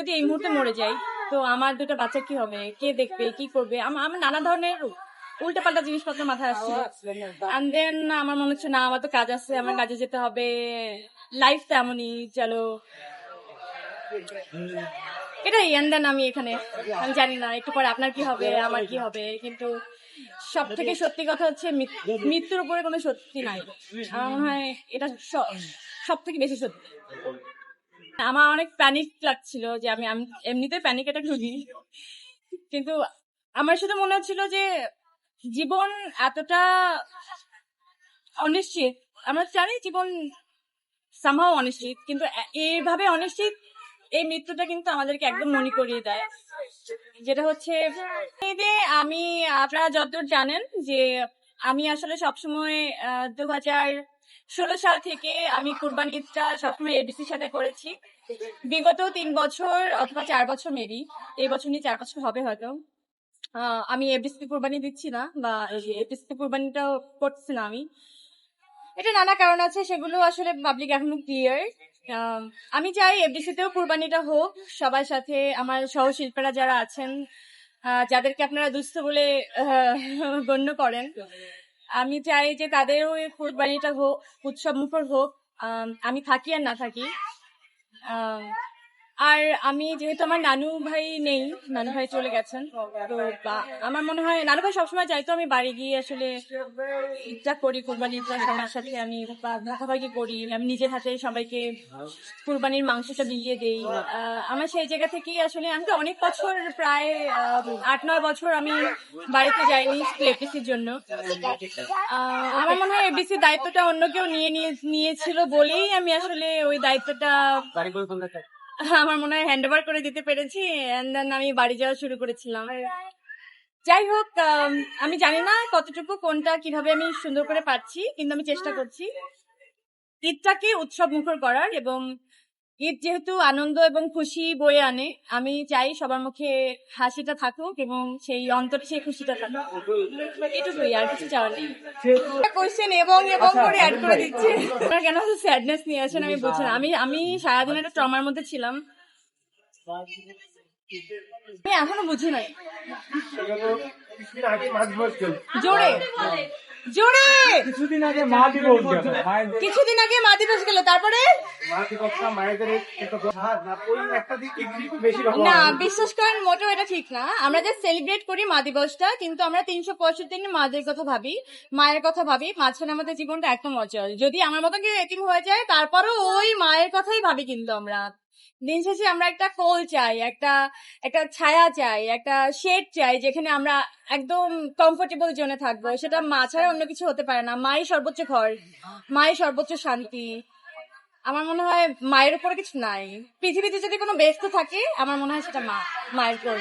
যদি এই মুহূর্তে মরে যাই তো আমার দুটো বাচ্চা কি হবে, কে দেখবে, কি করবে, আমার নানা ধরনের উল্টাপাল্টা জিনিসপত্র মাথায় আসছিল। এন্ড দেন আমার মনে হচ্ছে না, আমার তো কাজ আছে, আমার কাজে যেতে হবে, লাইফ তো এমনই, চলো এটাই। এন্ড দেন আমি এখানে, আমি জানি না একটু পরে আপনার কি হবে, আমার কি হবে, কিন্তু সব থেকে সত্যি কথা হচ্ছে মৃত্যুর উপরে কোনো সত্যি নাই। আমার মনে হয় এটা সব থেকে বেশি সত্যি। আমার অনেক প্যানিক লাগছিল যে আমি এমনিতে প্যানিক এটা ঢুকি, কিন্তু আমার শুধু মনে হচ্ছিল যে জীবন এতটা অনিশ্চিত। আমরা জানি জীবন সামহাও অনিশ্চিত, কিন্তু এইভাবে অনিশ্চিত এই মৃত্যুটা কিন্তু আমাদেরকে একদম মনে করিয়ে দেয়। যেটা হচ্ছে এই যে আপনারা যতদূর জানেন যে আমি আসলে সবসময় 2016 সাল থেকে আমি কুরবানি ঈদটা সবসময় এডিসির সাথে করেছি। বিগত 3 বছর অথবা 4 বছর মেবি, এই বছর নিয়ে 4 বছর হবে হয়তো, আমি এফডিসি কুরবানি দিচ্ছি না, বা এফডিসি কুরবানিটাও করছি না আমি। এটা নানা কারণ আছে, সেগুলো আসলে পাবলিক এখনো ক্লিয়ার। আমি চাই এফডিসিতেও কুরবানিটা হোক সবার সাথে, আমার সহশিল্পীরা যারা আছেন, যাদেরকে আপনারা দুস্থ বলে গণ্য করেন, আমি চাই যে তাদেরও এই কুরবানিটা হোক, উৎসব মুখর হোক, আমি থাকি আর না থাকি। আর আমি যেহেতু আমার নানু ভাই নেই, নানু ভাই চলে গেছেন, তো আমার মনে হয় নানু ভাই সবসময় চাইতো আমি বাড়ি গিয়ে আসলে ঈদটা করি, কুরবানি ঈদটা সবার সাথে আমি ভাগাভাগি করি, আমি নিজের হাতে সবাইকে কুরবানির মাংসটা বিলিয়ে দেই। আমার সেই জায়গা থেকেই আসলে আমি তো অনেক বছর, প্রায় 8-9 বছর আমি বাড়িতে যাইনি এফডিসির জন্য। আমার মনে হয় এফডিসির দায়িত্বটা অন্য কেউ নিয়েছিল বলেই আমি আসলে ওই দায়িত্বটা আমার মনে হয় হ্যান্ড ওভার করে দিতে পেরেছি। এন্ড দেন আমি বাড়ি যাওয়া শুরু করেছিলাম। যাই হোক, আমি জানি না কতটুকু কোনটা কিভাবে আমি সুন্দর করে পাচ্ছি, কিন্তু আমি চেষ্টা করছি ঈদটাকে উৎসব মুখর করার। এবং ঈদ যেহেতু আনন্দ এবং খুশি বয়ে আনে, আমি চাই সবার মুখে হাসিটা থাকুক এবং সেই অন্তরে সেই খুশিটা থাকুক। এটুকুই, আর কিছু চাওয়ার নেই। কোয়েশ্চেন এবং করে অ্যাড করে দিচ্ছে। আপনারা কেন স্যাডনেস নিয়ে আসেন আমি বুঝছি না। আমি সারাদিন একটা ট্রমার মধ্যে ছিলাম, আমি এখনো বুঝি নাই। জোরে জোরে কিছুদিন আগে মা দিবস গেল, তারপরে না, বিশ্বাস করেন মোটেও এটা ঠিক না। আমরা যে সেলিব্রেট করি মা দিবসটা, কিন্তু আমরা 365 দিন মাদের কথা ভাবি, মায়ের কথা ভাবি। মাঝখানে আমাদের জীবনটা একদম অচল। যদি আমার মতো কেউ এতিম হয়ে যায়, তারপরও ওই মায়ের কথাই ভাবি। কিন্তু আমরা দিন শেষে আমরা একটা কোল চাই, একটা ছায়া চাই, একটা শেড চাই, যেখানে আমরা একদম কমফোর্টেবল জোনে থাকবো। সেটা মা ছাড়া অন্য কিছু হতে পারে না। মাই সর্বোচ্চ ঘর, মাই সর্বোচ্চ শান্তি। আমার মনে হয় মায়ের উপরে কিছু নাই পৃথিবীতে। যদি কোনো ব্যস্ত থাকে, আমার মনে হয় সেটা মায়ের উপর।